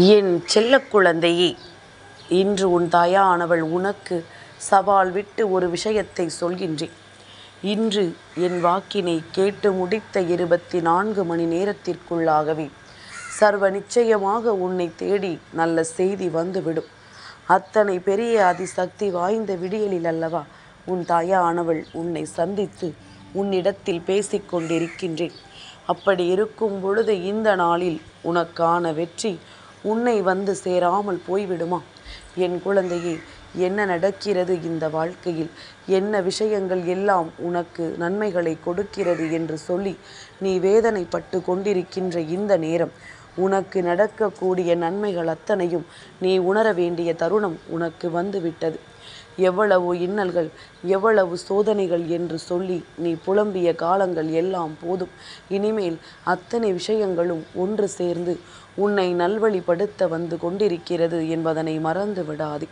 என் செல்லக் குழந்தையே, இன்று உன் தாயானவள் உனக்கு சவால் விட்டு ஒரு விஷயத்தை சொல்கின்றேன். இன்று என் வாக்கினை கேட்டு முடித்த 24 மணி நேரத்திற்குள்ளாகவே சர்வ நிச்சயமாக உன்னை தேடி நல்ல செய்தி வந்துவிடும். அத்தனை பெரிய அதிசக்தி வாய்ந்த விடியலில் அல்லவா உன் தாயானவள் உன்னை சந்தித்து உன்னிடத்தில் பேசிக்கொண்டிருக்கின்றேன். அப்படி இருக்கும் பொழுது இந்த நாளில் உனக்கான வெற்றி உன்னை வந்து சேராமல் போய்விடுமா? என் குழந்தையே, என்ன நடக்கிறது இந்த வாழ்க்கையில்? என்ன விஷயங்கள் எல்லாம் உனக்கு நன்மைகளை கொடுக்கிறது என்று சொல்லி நீ வேதனைப்பட்டு கொண்டிருக்கின்ற இந்த நேரம், உனக்கு நடக்கக்கூடிய நன்மைகள் அத்தனையும் நீ உணர வேண்டிய தருணம் உனக்கு வந்துவிட்டது. எவ்வளவு இன்னல்கள், எவ்வளவு சோதனைகள் என்று சொல்லி நீ புலம்பிய காலங்கள் எல்லாம் போதும். இனிமேல் அத்தனை விஷயங்களும் ஒன்று சேர்ந்து உன்னை நல்வழிப்படுத்த வந்து கொண்டிருக்கிறது என்பதனை மறந்து விடாதே.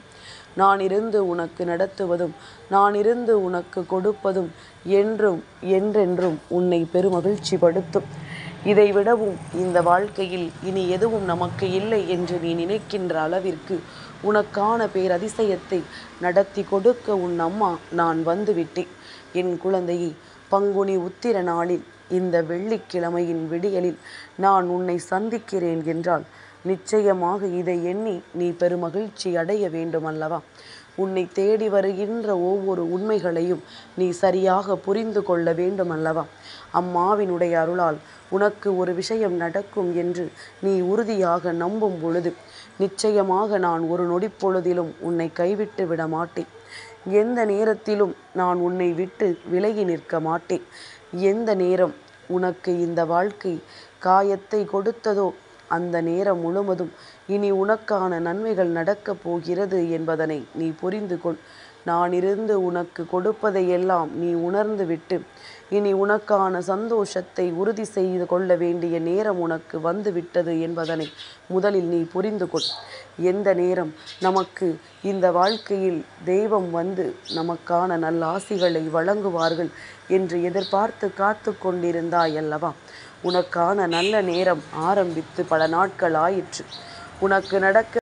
நான் இருந்து உனக்கு நடத்துவதும் நான் இருந்து உனக்கு கொடுப்பதும் என்றும் என்றென்றும் உன்னை பெருமகிழ்ச்சி படுத்தும். இதைவிடவும் இந்த வாழ்க்கையில் இனி எதுவும் நமக்கு இல்லை என்று நீ நினைக்கின்ற அளவிற்கு உனக்கான பேரதிசயத்தை நடத்தி கொடுக்க உன் அம்மா நான் வந்துவிட்டேன். என் குழந்தையை, பங்குனி உத்திர நாளில் இந்த வெள்ளிக்கிழமையின் விடியலில் நான் உன்னை சந்திக்கிறேன் என்றால் நிச்சயமாக இதை எண்ணி நீ பெருமகிழ்ச்சி அடைய வேண்டும் அல்லவா? உன்னை தேடி வருகின்ற ஒவ்வொரு உண்மைகளையும் நீ சரியாக புரிந்து கொள்ள வேண்டும் அல்லவா? அம்மாவினுடைய அருளால் உனக்கு ஒரு விஷயம் நடக்கும் என்று நீ உறுதியாக நம்பும் பொழுது நிச்சயமாக நான் ஒரு நொடி பொழுதிலும் உன்னை கைவிட்டு விட மாட்டேன். எந்த நேரத்திலும் நான் உன்னை விட்டு விலகி நிற்க மாட்டேன். எந்த நேரம் உனக்கு இந்த வாழ்க்கை காயத்தை கொடுத்ததோ அந்த நேரம் முழுவதும் இனி உனக்கான நன்மைகள் நடக்கப் போகிறது என்பதனை நீ புரிந்து கொள். நான் இருந்து உனக்கு கொடுப்பதையெல்லாம் நீ உணர்ந்து விட்டு இனி உனக்கான சந்தோஷத்தை உறுதி செய்து கொள்ள வேண்டிய நேரம் உனக்கு வந்து விட்டது என்பதனை முதலில் நீ புரிந்து கொள். எந்த நேரம் நமக்கு இந்த வாழ்க்கையில் தெய்வம் வந்து நமக்கான நல்ல ஆசிகளை வழங்குவார்கள் என்று எதிர்பார்த்து காத்து கொண்டிருந்தாய் அல்லவா? உனக்கான நல்ல நேரம் ஆரம்பித்து பல நாட்கள் ஆயிற்று. உனக்கு நடக்க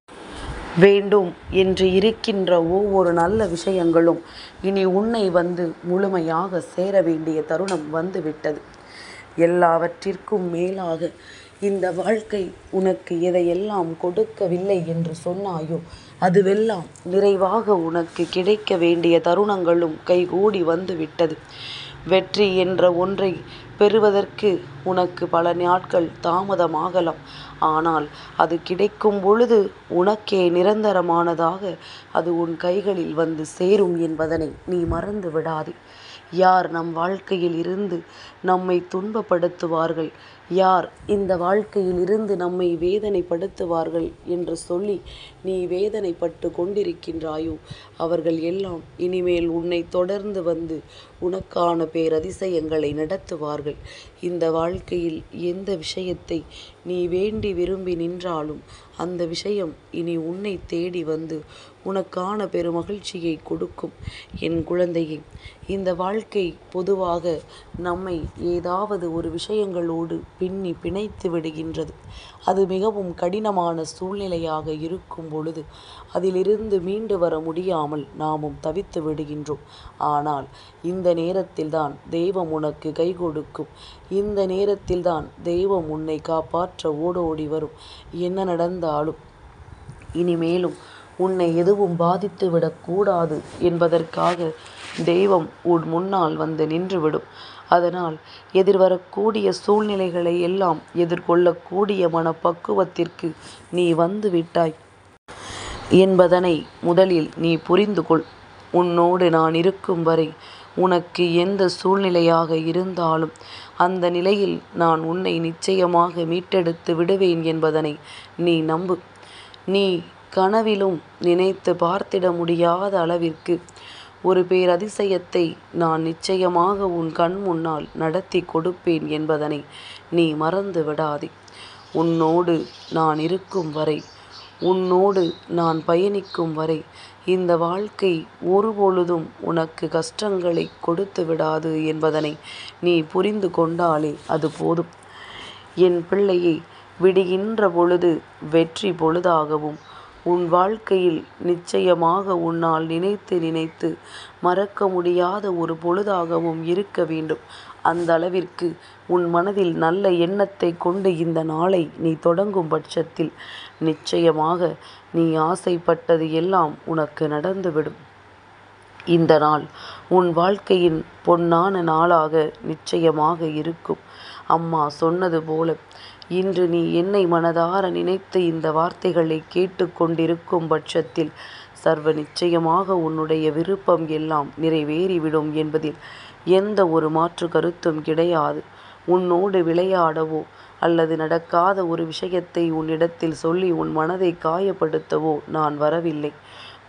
வேண்டும் என்று இருக்கின்ற ஒவ்வொரு நல்ல விஷயங்களும் இனி உன்னை வந்து முழுமையாக சேர வேண்டிய தருணம் வந்துவிட்டது. எல்லாவற்றிற்கும் மேலாக இந்த வாழ்க்கை உனக்கு எதையெல்லாம் கொடுக்கவில்லை என்று சொன்னாயோ அதுவெல்லாம் நிறைவாக உனக்கு கிடைக்க வேண்டிய தருணங்களும் கைகூடி வந்துவிட்டது. வெற்றி என்ற ஒன்றை பெறுவதற்கு உனக்கு பல நாட்கள் தாமதமாகலாம். ஆனால் அது கிடைக்கும் பொழுது உனக்கே நிரந்தரமானதாக அது உன் கைகளில் வந்து சேரும் என்பதனை நீ மறந்து விடாதே. யார் நம் வாழ்க்கையில் இருந்து நம்மை துன்பப்படுத்துவார்கள், யார் இந்த வாழ்க்கையில் இருந்து நம்மை வேதனைப்படுத்துவார்கள் என்று சொல்லி நீ வேதனைப்பட்டு கொண்டிருக்கின்றாயோ அவர்கள் எல்லாம் இனிமேல் உன்னை தொடர்ந்து வந்து உனக்கான பேரதிசயங்களை நடத்துவார்கள். இந்த வாழ்க்கையில் எந்த விஷயத்தை நீ வேண்டி விரும்பி நின்றாலும் அந்த விஷயம் இனி உன்னை தேடி வந்து உனக்கான பெருமகிழ்ச்சியை கொடுக்கும். என் குழந்தையே, இந்த வாழ்க்கை பொதுவாக நம்மை ஏதாவது ஒரு விஷயங்களோடு பின்னி பிணைத்து விடுகின்றது. அது மிகவும் கடினமான சூழ்நிலையாக இருக்கும் பொழுது அதிலிருந்து மீண்டு வர முடியாமல் நாமும் தவித்து விடுகின்றோம். ஆனால் இந்த நேரத்தில்தான் தெய்வம் உனக்கு கை கொடுக்கும். இந்த நேரத்தில்தான் தெய்வம் உன்னை காப்பாற்ற ஓடோடி வரும். என்ன நடந்தாலும் இனிமேலும் உன்னை எதுவும் பாதித்து விடக்கூடாது என்பதற்காக தெய்வம் உன் முன்னால் வந்து நின்றுவிடும். அதனால் எதிர்வரக்கூடிய சூழ்நிலைகளை எல்லாம் எதிர்கொள்ளக்கூடிய மனப்பக்குவத்திற்கு நீ வந்து விட்டாய் என்பதனை முதலில் நீ புரிந்து கொள். உன்னோடு நான் இருக்கும் வரை உனக்கு எந்த சூழ்நிலையாக இருந்தாலும் அந்த நிலையில் நான் உன்னை நிச்சயமாக மீட்டெடுத்து விடுவேன் என்பதனை நீ நம்பு. நீ கனவிலும் நினைத்து பார்த்திட முடியாத அளவிற்கு ஒரு பேரதிசயத்தை நான் நிச்சயமாக உன் கண் முன்னால் நடத்தி கொடுப்பேன் என்பதனை நீ மறந்து விடாதே. உன்னோடு நான் இருக்கும் வரை, உன்னோடு நான் பயணிக்கும் வரை இந்த வாழ்க்கை ஒருபொழுதும் உனக்கு கஷ்டங்களை கொடுத்து விடாது என்பதனை நீ புரிந்து கொண்டாலே அது போதும். என் பிள்ளையே, விடுகின்ற பொழுது வெற்றி பொழுதாகவும் உன் வாழ்க்கையில் நிச்சயமாக உன்னால் நினைத்து நினைத்து மறக்க முடியாத ஒரு பொழுதாகவும் இருக்க வேண்டும். அந்த அளவிற்கு உன் மனதில் நல்ல எண்ணத்தை கொண்டு இந்த நாளை நீ தொடங்கும் பட்சத்தில் நிச்சயமாக நீ ஆசைப்பட்டது எல்லாம் உனக்கு நடந்துவிடும். இந்த நாள் உன் வாழ்க்கையின் பொன்னான நாளாக நிச்சயமாக இருக்கும். அம்மா சொன்னது போல இன்று நீ என்னை மனதார நினைத்து இந்த வார்த்தைகளை கேட்டு கொண்டிருக்கும் பட்சத்தில் சர்வ நிச்சயமாக உன்னுடைய விருப்பம் எல்லாம் நிறைவேறிவிடும் என்பதில் எந்த ஒரு மாற்று கருத்தும் கிடையாது. உன்னோடு விளையாடவோ அல்லது நடக்காத ஒரு விஷயத்தை உன்னிடத்தில் சொல்லி உன் மனதை காயப்படுத்தவோ நான் வரவில்லை.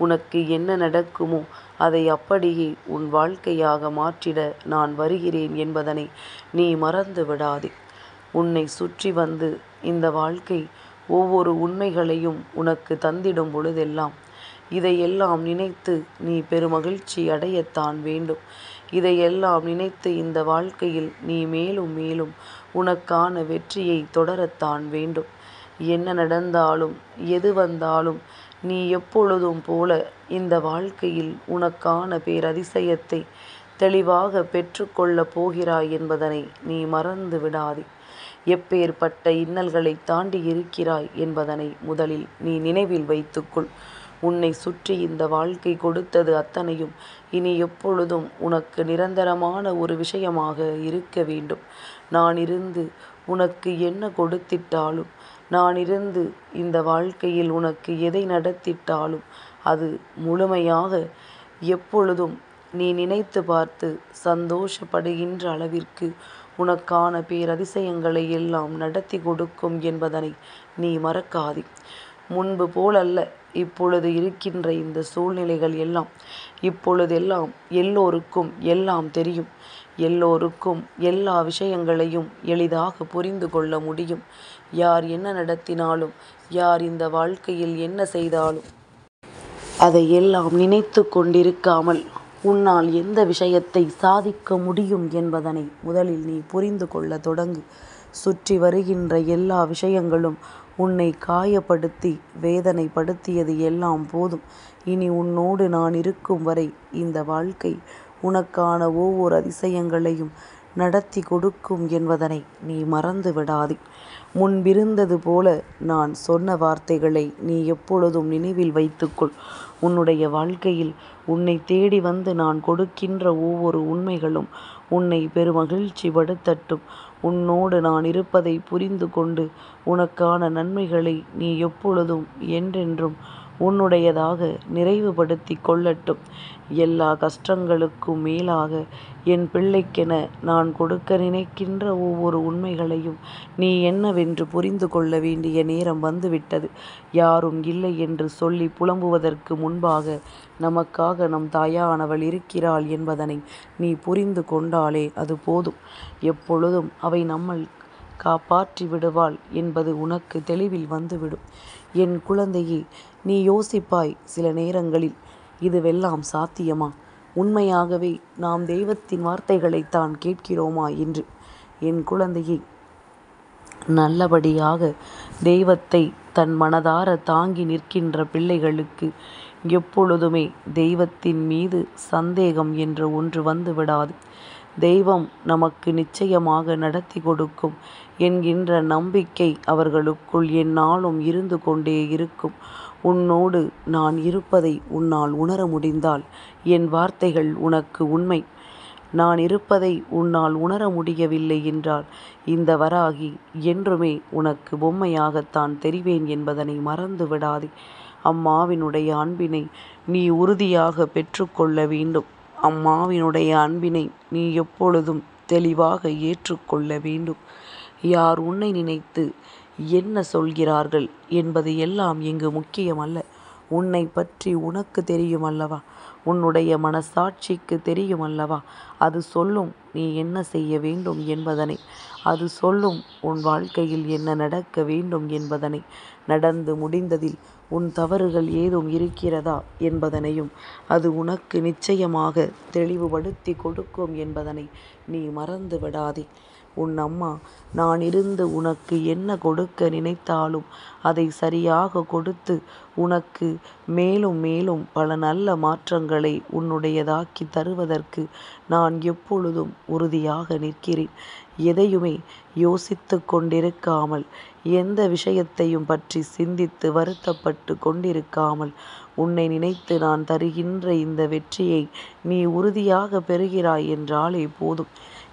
உனக்கு என்ன நடக்குமோ அதை அப்படியே உன் வாழ்க்கையாக மாற்றிட நான் வருகிறேன் என்பதனை நீ மறந்து விடாதே. உன்னை சுற்றி வந்து இந்த வாழ்க்கை ஒவ்வொரு உண்மைகளையும் உனக்கு தந்திடும் பொழுதெல்லாம் இதையெல்லாம் நினைத்து நீ பெருமகிழ்ச்சி அடையத்தான் வேண்டும். இதையெல்லாம் நினைத்து இந்த வாழ்க்கையில் நீ மேலும் மேலும் உனக்கான வெற்றியை தொடரத்தான் வேண்டும். என்ன நடந்தாலும் எது வந்தாலும் நீ எப்பொழுதும் போல இந்த வாழ்க்கையில் உனக்கான பேரதிசயத்தை தெளிவாக பெற்றுக்கொள்ளப் போகிறாய் என்பதனை நீ மறந்து விடாதே. எப்பேற்பட்ட இன்னல்களை தாண்டி இருக்கிறாய் என்பதனை முதலில் நீ நினைவில் வைத்துக்கொள். உன்னை சுற்றி இந்த வாழ்க்கை கொடுத்தது அத்தனையும் இனி எப்பொழுதும் உனக்கு நிரந்தரமான ஒரு விஷயமாக இருக்க வேண்டும். நான் இருந்து உனக்கு என்ன கொடுத்திட்டாலும், நான் இருந்து இந்த வாழ்க்கையில் உனக்கு எதை நடத்திட்டாலும் அது முழுமையாக எப்பொழுதும் நீ நினைத்து பார்த்து சந்தோஷப்படுகின்ற அளவிற்கு உனக்கான பேரதிசயங்களை எல்லாம் நடத்தி கொடுக்கும் என்பதனை நீ மறக்காதே. முன்பு போலல்ல இப்பொழுது இருக்கின்ற இந்த சூழ்நிலைகள் எல்லாம் இப்பொழுதெல்லாம் எல்லோருக்கும் எல்லாம் தெரியும். எல்லோருக்கும் எல்லா விஷயங்களையும் எளிதாக புரிந்து கொள்ள முடியும். யார் என்ன நடத்தினாலும், யார் இந்த வாழ்க்கையில் என்ன செய்தாலும் அதையெல்லாம் நினைத்து கொண்டிருக்காமல் உன்னால் எந்த விஷயத்தை சாதிக்க முடியும் என்பதனை முதலில் நீ புரிந்து கொள்ள தொடங்கு. சுற்றி வருகின்ற எல்லா விஷயங்களும் உன்னை காயப்படுத்தி வேதனைப்படுத்தியது எல்லாம் போதும். இனி உன்னோடு நான் இருக்கும் வரை இந்த வாழ்க்கை உனக்கான ஒவ்வொரு அதிசயங்களையும் நடத்தி கொடுக்கும் என்பதனை நீ மறந்து விடாதே. முன்பிருந்தது போல நான் சொன்ன வார்த்தைகளை நீ எப்பொழுதும் நினைவில் வைத்துக்கொள். உன்னுடைய வாழ்க்கையில் உன்னை தேடி வந்து நான் கொடுக்கின்ற ஒவ்வொரு உண்மைகளும் உன்னை பெருமகிழ்ச்சி படுத்தட்டும். உன்னோடு நான் இருப்பதை புரிந்து கொண்டு உனக்கான நன்மைகளை நீ எப்பொழுதும் என்றென்றும் உன்னுடையதாக நிறைவுபடுத்தி கொள்ளட்டும். எல்லா கஷ்டங்களுக்கும் மேலாக என் பிள்ளைக்கென நான் கொடுக்க நினைக்கின்ற ஒவ்வொரு உண்மைகளையும் நீ என்னவென்று புரிந்து கொள்ள வேண்டிய நேரம் வந்துவிட்டது. யாரும் இல்லை என்று சொல்லி புலம்புவதற்கு முன்பாக நமக்காக நம் தாயானவள் இருக்கிறாள் என்பதனை நீ புரிந்து கொண்டாலே அது போதும். எப்பொழுதும் அவை நம்மை காப்பாற்றி விடுவாள் என்பது உனக்கு தெளிவில் வந்துவிடும். என் குழந்தையே, நீ யோசிப்பாய் சில நேரங்களில் இதுவெல்லாம் சாத்தியமா? உண்மையாகவே நாம் தெய்வத்தின் வார்த்தைகளைத்தான் கேட்கிறோமா என்று. என் குழந்தையை, நல்லபடியாக தெய்வத்தை தன் மனதார தாங்கி நிற்கின்ற பிள்ளைகளுக்கு எப்பொழுதுமே தெய்வத்தின் மீது சந்தேகம் என்று ஒன்று வந்து விடாது. தெய்வம் நமக்கு நிச்சயமாக நடத்தி கொடுக்கும் என்கின்ற நம்பிக்கை அவர்களுக்குள் எந்நாளும் இருந்து கொண்டே இருக்கும். உன்னோடு நான் இருப்பதை உன்னால் உணர முடிந்தால் என் வார்த்தைகள் உனக்கு உண்மை. நான் இருப்பதை உன்னால் உணர முடியவில்லை என்றால் இந்த வராகி என்றுமே உனக்கு பொம்மையாகத்தான் தெரிவேன் என்பதனை மறந்து விடாதே. அம்மாவினுடைய அன்பினை நீ உறுதியாக பெற்றுக்கொள்ள வேண்டும். அம்மாவினுடைய அன்பினை நீ எப்பொழுதும் தெளிவாக ஏற்றுக்கொள்ள வேண்டும். யார் உன்னை நினைத்து என்ன சொல்கிறார்கள் என்பது எல்லாம் இங்கு முக்கியமல்ல. உன்னை பற்றி உனக்கு தெரியும் அல்லவா? உன்னுடைய மனசாட்சிக்கு தெரியும் அல்லவா? அது சொல்லும் நீ என்ன செய்ய வேண்டும் என்பதனை. அது சொல்லும் உன் வாழ்க்கையில் என்ன நடக்க வேண்டும் என்பதனை. நடந்து முடிந்ததில் உன் தவறுகள் ஏதும் இருக்கிறதா என்பதனையும் அது உனக்கு நிச்சயமாக தெளிவுபடுத்தி கொடுக்கும் என்பதனை நீ மறந்து விடாதே. உன் அம்மா நான் இருந்து உனக்கு என்ன கொடுக்க நினைத்தாலும் அதை சரியாக கொடுத்து உனக்கு மேலும் மேலும் பல நல்ல மாற்றங்களை உன்னுடையதாக்கி தருவதற்கு நான் எப்பொழுதும் உறுதியாக நிற்கிறேன். எதையுமே யோசித்து கொண்டிருக்காமல், எந்த விஷயத்தையும் பற்றி சிந்தித்து வருத்தப்பட்டு கொண்டிருக்காமல், உன்னை நினைத்து நான் தருகின்ற இந்த வெற்றியை நீ உறுதியாக பெறுகிறாய் என்றாலே போதும்.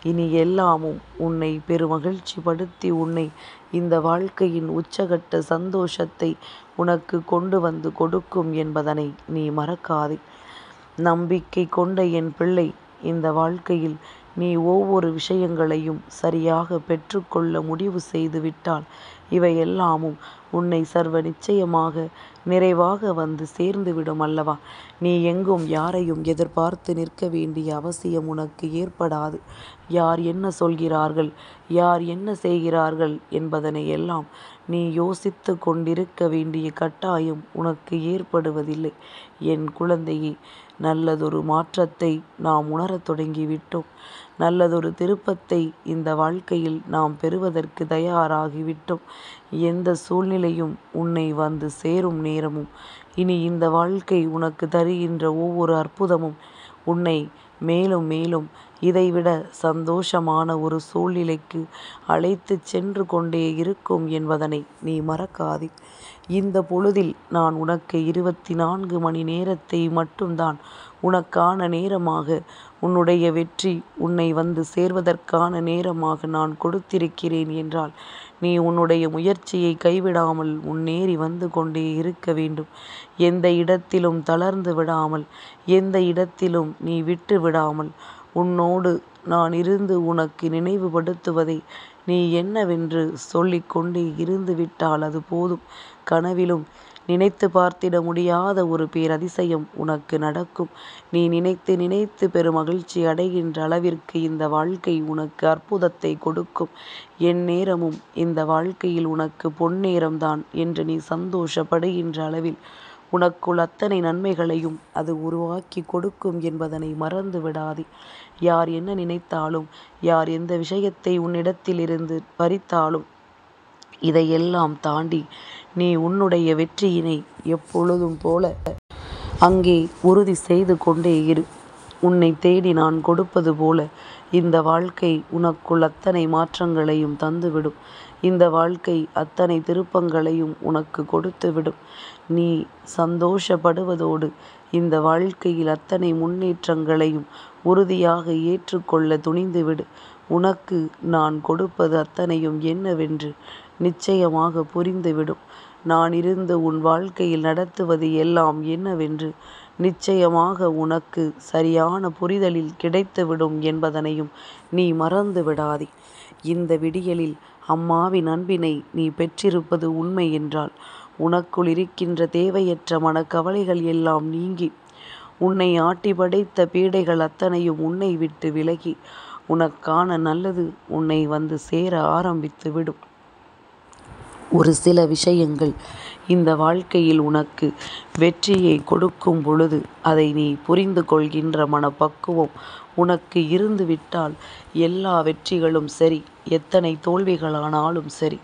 இனி எல்லாமும் உன்னை பெருமகிழ்ச்சி படுத்தி உன்னை இந்த வாழ்க்கையின் உச்சகட்ட சந்தோஷத்தை உனக்கு கொண்டு வந்து கொடுக்கும் என்பதனை நீ மறக்காதே. நம்பிக்கை கொண்ட என் பிள்ளை, இந்த வாழ்க்கையில் நீ ஒவ்வொரு விஷயங்களையும் சரியாக பெற்றுக்கொள்ள முடிவு செய்து விட்டால் இவையெல்லாமும் உன்னை சர்வ நிச்சயமாக நிறைவாக வந்து சேர்ந்துவிடும் அல்லவா? நீ எங்கும் யாரையும் எதிர்பார்த்து நிற்க வேண்டிய அவசியம் உனக்கு ஏற்படாது. யார் என்ன சொல்கிறார்கள், யார் என்ன செய்கிறார்கள் என்பதனை எல்லாம் நீ யோசித்து கொண்டிருக்க வேண்டிய கட்டாயம் உனக்கு ஏற்படுவதில்லை. என் குழந்தையே, நல்லதொரு மாற்றத்தை நாம் உணரத் தொடங்கிவிட்டோம். நல்லதொரு திருப்பத்தை இந்த வாழ்க்கையில் நாம் பெறுவதற்கு தயாராகிவிட்டோம். எந்த சூழ்நிலையும் உன்னை வந்து சேரும் நேரமும், இனி இந்த வாழ்க்கை உனக்கு தருகின்ற ஒவ்வொரு அற்புதமும் உன்னை மேலும் மேலும் இதைவிட சந்தோஷமான ஒரு சூழ்நிலைக்கு அழைத்து சென்று கொண்டே இருக்கும் என்பதனை நீ மறக்காதே. இந்த பொழுதில் நான் உனக்கு 24 மணி நேரத்தை மட்டும்தான் உனக்கான நேரமாக, உன்னுடைய வெற்றி உன்னை வந்து சேர்வதற்கான நேரமாக நான் கொடுத்திருக்கிறேன் என்றால், நீ உன்னுடைய முயற்சியை கைவிடாமல் முன்னேறி வந்து கொண்டே இருக்க வேண்டும். எந்த இடத்திலும் தளர்ந்து விடாமல், எந்த இடத்திலும் நீ விட்டு விடாமல், உன்னோடு நான் இருந்து உனக்கு நினைவுபடுத்துவதை நீ என்னவென்று சொல்லிக்கொண்டே இருந்து விட்டால் அது போதும். கனவிலும் நினைத்து பார்த்திட முடியாத ஒரு பேரதிசயம் உனக்கு நடக்கும். நீ நினைத்து நினைத்து பெருமகிழ்ச்சி அடைகின்ற அளவிற்கு இந்த வாழ்க்கை உனக்கு அற்புதத்தை கொடுக்கும். என் நேரமும் இந்த வாழ்க்கையில் உனக்கு பொன்னேரம்தான் என்று நீ சந்தோஷப்படுகின்ற அளவில் உனக்குள் அத்தனை நன்மைகளையும் அது உருவாக்கி கொடுக்கும் என்பதனை மறந்து விடாதே. யார் என்ன நினைத்தாலும், யார் எந்த விஷயத்தை உன்னிடத்திலிருந்து பறித்தாலும், இதையெல்லாம் தாண்டி நீ உன்னுடைய வெற்றியினை எப்பொழுதும் போல அங்கே உறுதி செய்து கொண்டே இரு. உன்னை தேடி நான் கொடுப்பது போல இந்த வாழ்க்கை உனக்குள் அத்தனை மாற்றங்களையும் தந்துவிடும். இந்த வாழ்க்கை அத்தனை திருப்பங்களையும் உனக்கு கொடுத்துவிடும். நீ சந்தோஷப்படுவதோடு இந்த வாழ்க்கையில் அத்தனை முன்னேற்றங்களையும் உறுதியாக ஏற்றுக்கொள்ள துணிந்துவிடு. உனக்கு நான் கொடுப்பது அத்தனையும் என்னவென்று நிச்சயமாக புரிந்துவிடும். நான் இருந்து உன் வாழ்க்கையில் நடத்துவது எல்லாம் என்னவென்று நிச்சயமாக உனக்கு சரியான புரிதலில் கிடைத்துவிடும் என்பதனையும் நீ மறந்து விடாதே. இந்த விடியலில் அம்மாவின் அன்பினை நீ பெற்றிருப்பது உண்மை என்றால், உனக்குள் இருக்கின்ற தேவையற்ற மனக்கவலைகள் எல்லாம் நீங்கி, உன்னை ஆட்டி படைத்த பீடைகள் அத்தனையும் உன்னை விட்டு விலகி, உனக்கான நல்லது உன்னை வந்து சேர ஆரம்பித்து விடும். ஒரு சில விஷயங்கள் இந்த வாழ்க்கையில் உனக்கு வெற்றியை கொடுக்கும் பொழுது அதை நீ புரிந்து கொள்கின்ற மனப்பக்குவம் உனக்கு இருந்துவிட்டால் எல்லா வெற்றிகளும் சரி, எத்தனை தோல்விகளானாலும் சரி,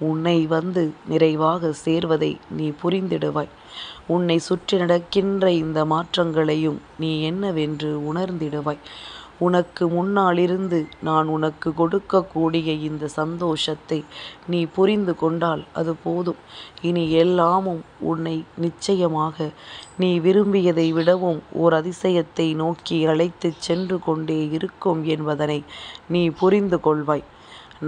உன்னை வந்து நிறைவாக சேர்வதை நீ புரிந்திடுவாய். உன்னை சுற்றி நடக்கின்ற இந்த மாற்றங்களையும் நீ என்னவென்று உணர்ந்திடுவாய். உனக்கு முன்னாலிருந்து நான் உனக்கு கொடுக்கக்கூடிய இந்த சந்தோஷத்தை நீ புரிந்து கொண்டால் அது போதும். இனி எல்லாமும் உன்னை நிச்சயமாக நீ விரும்பியதை விடவும் ஓர் அதிசயத்தை நோக்கி அழைத்து சென்று கொண்டே இருக்கும் என்பதனை நீ புரிந்து கொள்வாய்.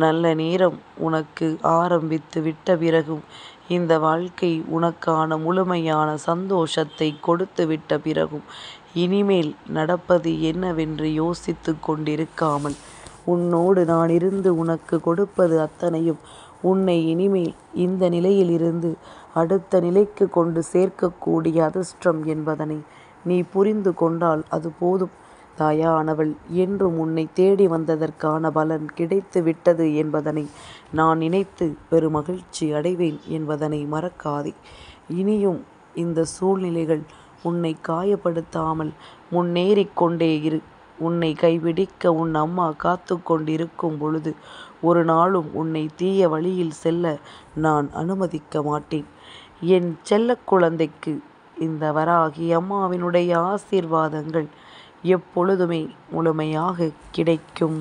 நல்ல நேரம் உனக்கு ஆரம்பித்து விட்ட பிறகும், இந்த வாழ்க்கை உனக்கான முழுமையான சந்தோஷத்தை கொடுத்து விட்ட பிறகும், இனிமேல் நடப்பது என்னவென்று யோசித்து கொண்டிருக்காமல், உன்னோடு நான் இருந்து உனக்கு கொடுப்பது அத்தனையும் உன்னை இனிமேல் இந்த நிலையிலிருந்து அடுத்த நிலைக்கு கொண்டு சேர்க்கக்கூடிய அதிர்ஷ்டம் என்பதனை நீ புரிந்து கொண்டால் அது போதும். தாயானவள் என்றும் உன்னை தேடி வந்ததற்கான பலன் கிடைத்து விட்டது என்பதனை நான் நினைத்து பெருமகிழ்ச்சி அடைவேன் என்பதனை மறக்காதே. இனியும் இந்த சூழ்நிலைகள் உன்னை காயப்படுத்தாமல் முன்னேறிக் கொண்டே இரு. உன்னை கைபிடிக்க உன் அம்மா காத்து கொண்டிருக்கும் பொழுது ஒரு நாளும் உன்னை தீய வழியில் செல்ல நான் அனுமதிக்க மாட்டேன். என் செல்ல குழந்தைக்கு இந்த வராகி அம்மாவினுடைய ஆசீர்வாதங்கள் எப்பொழுதுமே முழுமையாக கிடைக்கும்.